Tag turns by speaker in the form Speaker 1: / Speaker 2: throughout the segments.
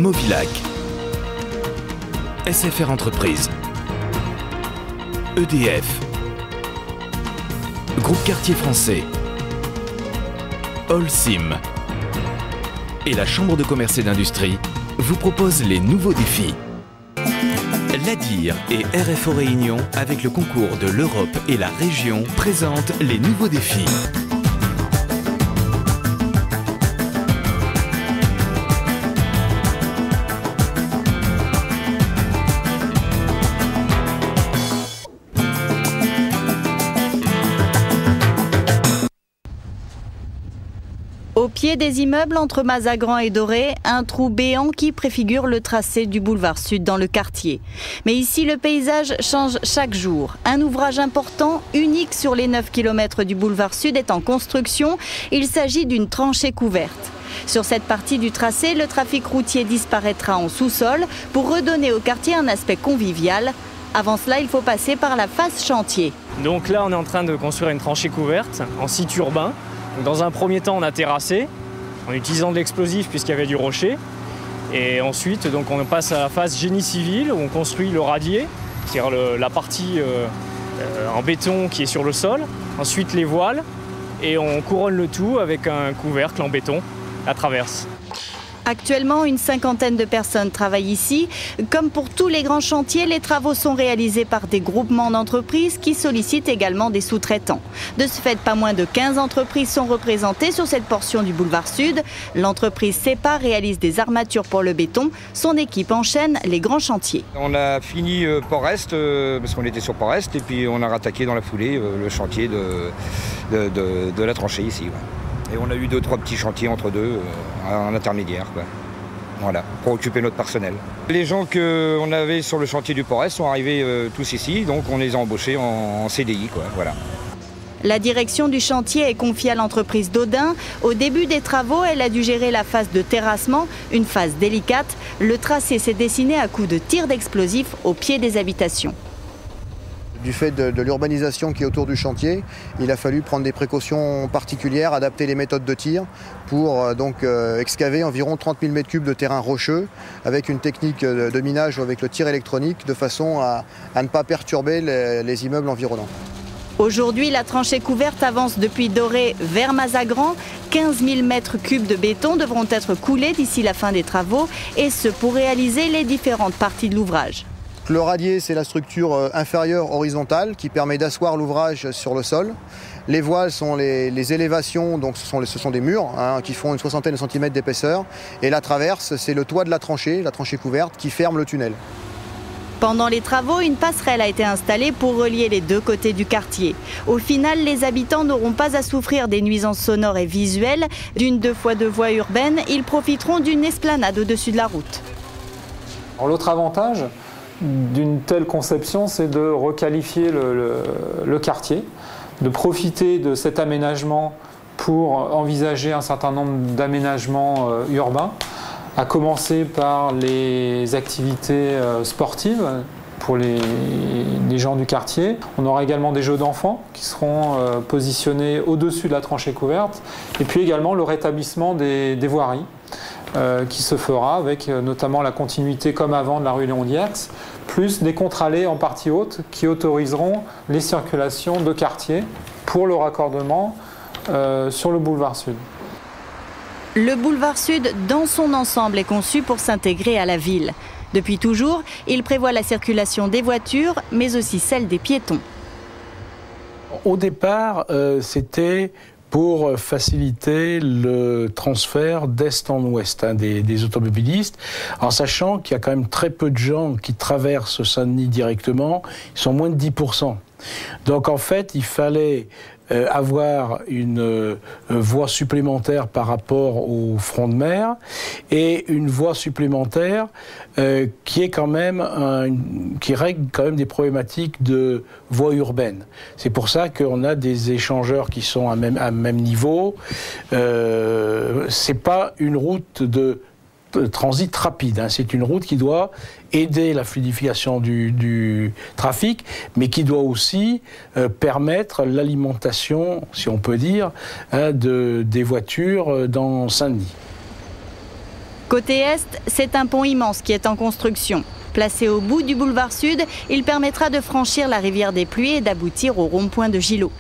Speaker 1: Movilac, SFR Entreprises, EDF, Groupe Quartier Français, Holcim et la Chambre de commerce et d'industrie vous proposent les nouveaux défis. L'ADIR et RFO Réunion, avec le concours de l'Europe et la région, présentent les nouveaux défis.
Speaker 2: Au pied des immeubles entre Mazagran et Doré, un trou béant qui préfigure le tracé du boulevard Sud dans le quartier. Mais ici, le paysage change chaque jour. Un ouvrage important, unique sur les 9 km du boulevard Sud, est en construction. Il s'agit d'une tranchée couverte. Sur cette partie du tracé, le trafic routier disparaîtra en sous-sol pour redonner au quartier un aspect convivial. Avant cela, il faut passer par la phase chantier.
Speaker 3: Donc là, on est en train de construire une tranchée couverte en site urbain. Dans un premier temps, on a terrassé en utilisant de l'explosif puisqu'il y avait du rocher. Et ensuite, donc, on passe à la phase génie civil où on construit le radier, c'est-à-dire la partie en béton qui est sur le sol. Ensuite, les voiles et on couronne le tout avec un couvercle en béton à traverse.
Speaker 2: Actuellement, une cinquantaine de personnes travaillent ici. Comme pour tous les grands chantiers, les travaux sont réalisés par des groupements d'entreprises qui sollicitent également des sous-traitants. De ce fait, pas moins de 15 entreprises sont représentées sur cette portion du boulevard Sud. L'entreprise CEPA réalise des armatures pour le béton. Son équipe enchaîne les grands chantiers.
Speaker 4: On a fini Port-Est, parce qu'on était sur Port-Est, et puis on a rattaqué dans la foulée le chantier de la tranchée ici. Ouais. Et on a eu 2-3 petits chantiers entre deux, en intermédiaire, quoi. Voilà, pour occuper notre personnel. Les gens qu'on avait sur le chantier du Port-Est sont arrivés tous ici, donc on les a embauchés en CDI, quoi. Voilà.
Speaker 2: La direction du chantier est confiée à l'entreprise d'Audin. Au début des travaux, elle a dû gérer la phase de terrassement, une phase délicate. Le tracé s'est dessiné à coups de tirs d'explosifs au pied des habitations.
Speaker 5: Du fait de l'urbanisation qui est autour du chantier, il a fallu prendre des précautions particulières, adapter les méthodes de tir pour excaver environ 30 000 m3 de terrain rocheux avec une technique de minage ou avec le tir électronique de façon à ne pas perturber les immeubles environnants.
Speaker 2: Aujourd'hui, la tranchée couverte avance depuis Doré vers Mazagran. 15 000 m3 de béton devront être coulés d'ici la fin des travaux, et ce pour réaliser les différentes parties de l'ouvrage.
Speaker 5: Le radier, c'est la structure inférieure horizontale qui permet d'asseoir l'ouvrage sur le sol. Les voiles sont les élévations, donc ce sont des murs qui font une soixantaine de centimètres d'épaisseur. Et la traverse, c'est le toit de la tranchée couverte, qui ferme le tunnel.
Speaker 2: Pendant les travaux, une passerelle a été installée pour relier les deux côtés du quartier. Au final, les habitants n'auront pas à souffrir des nuisances sonores et visuelles. D'une 2x2 voie urbaine, ils profiteront d'une esplanade au-dessus de la route.
Speaker 6: L'autre avantage d'une telle conception, c'est de requalifier le quartier, de profiter de cet aménagement pour envisager un certain nombre d'aménagements urbains, à commencer par les activités sportives pour les gens du quartier. On aura également des jeux d'enfants qui seront positionnés au-dessus de la tranchée couverte, et puis également le rétablissement des voiries qui se fera avec notamment la continuité comme avant de la rue Léon Dierx, plus des contre-allées en partie haute qui autoriseront les circulations de quartier pour le raccordement sur le boulevard Sud.
Speaker 2: Le boulevard Sud, dans son ensemble, est conçu pour s'intégrer à la ville. Depuis toujours, il prévoit la circulation des voitures, mais aussi celle des piétons.
Speaker 7: Au départ, c'était pour faciliter le transfert d'est en ouest des automobilistes, en sachant qu'il y a quand même très peu de gens qui traversent Saint-Denis directement, ils sont moins de 10%. Donc en fait, il fallait avoir une voie supplémentaire par rapport au front de mer et une voie supplémentaire qui est quand même qui règle quand même des problématiques de voie urbaine. C'est pour ça qu'on a des échangeurs qui sont à même niveau. C'est pas une route de transit rapide, c'est une route qui doit aider la fluidification du trafic, mais qui doit aussi permettre l'alimentation, si on peut dire, des voitures dans Saint-Denis.
Speaker 2: Côté est, c'est un pont immense qui est en construction. Placé au bout du boulevard Sud, il permettra de franchir la rivière des Pluies et d'aboutir au rond-point de Gillot.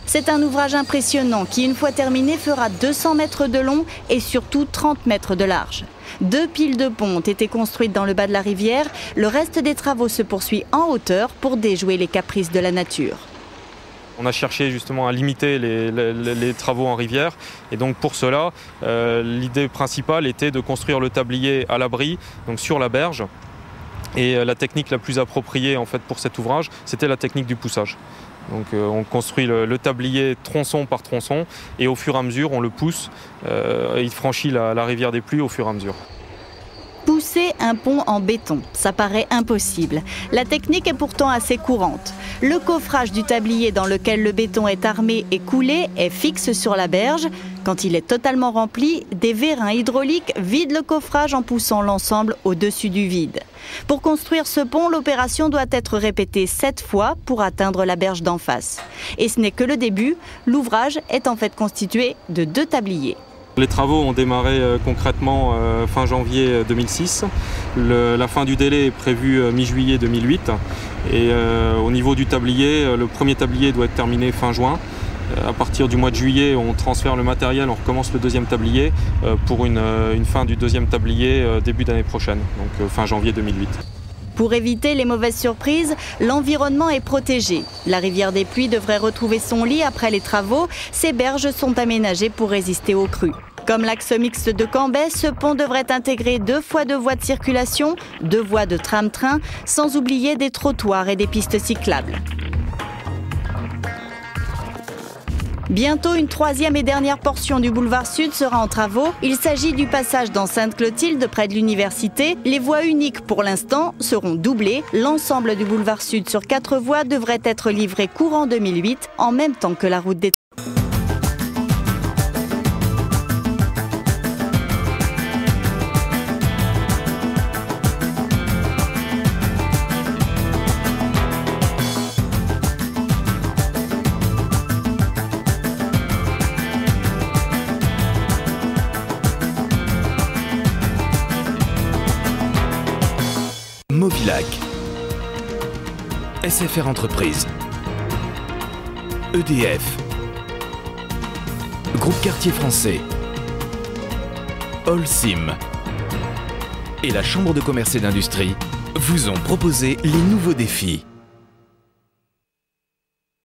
Speaker 2: C'est un ouvrage impressionnant qui, une fois terminé, fera 200 mètres de long et surtout 30 mètres de large. 2 piles de pont ont été construites dans le bas de la rivière. Le reste des travaux se poursuit en hauteur pour déjouer les caprices de la nature.
Speaker 8: On a cherché justement à limiter les travaux en rivière et donc pour cela, l'idée principale était de construire le tablier à l'abri, donc sur la berge. Et la technique la plus appropriée en fait pour cet ouvrage, c'était la technique du poussage. Donc on construit le tablier tronçon par tronçon et au fur et à mesure on le pousse, il franchit la rivière des Pluies au fur et à mesure.
Speaker 2: Pousser un pont en béton, ça paraît impossible. La technique est pourtant assez courante. Le coffrage du tablier dans lequel le béton est armé et coulé est fixe sur la berge. Quand il est totalement rempli, des vérins hydrauliques vident le coffrage en poussant l'ensemble au-dessus du vide. Pour construire ce pont, l'opération doit être répétée 7 fois pour atteindre la berge d'en face. Et ce n'est que le début, l'ouvrage est en fait constitué de 2 tabliers.
Speaker 8: Les travaux ont démarré concrètement fin janvier 2006. La fin du délai est prévue mi-juillet 2008. Et au niveau du tablier, le premier tablier doit être terminé fin juin. À partir du mois de juillet, on transfère le matériel, on recommence le deuxième tablier pour une fin du deuxième tablier début d'année prochaine, donc fin janvier 2008.
Speaker 2: Pour éviter les mauvaises surprises, l'environnement est protégé. La rivière des Pluies devrait retrouver son lit après les travaux. Ces berges sont aménagées pour résister aux crues. Comme l'axe mixte de Cambrai, ce pont devrait intégrer 2 fois 2 voies de circulation, 2 voies de tram-train, sans oublier des trottoirs et des pistes cyclables. Bientôt, une 3e et dernière portion du boulevard Sud sera en travaux. Il s'agit du passage dans Sainte-Clotilde, près de l'université. Les voies uniques, pour l'instant, seront doublées. L'ensemble du boulevard Sud sur 4 voies devrait être livré courant 2008, en même temps que la route des...
Speaker 1: Mobilac, SFR Entreprises, EDF, Groupe Quartier Français, Holcim et la Chambre de commerce et d'industrie vous ont proposé les nouveaux défis.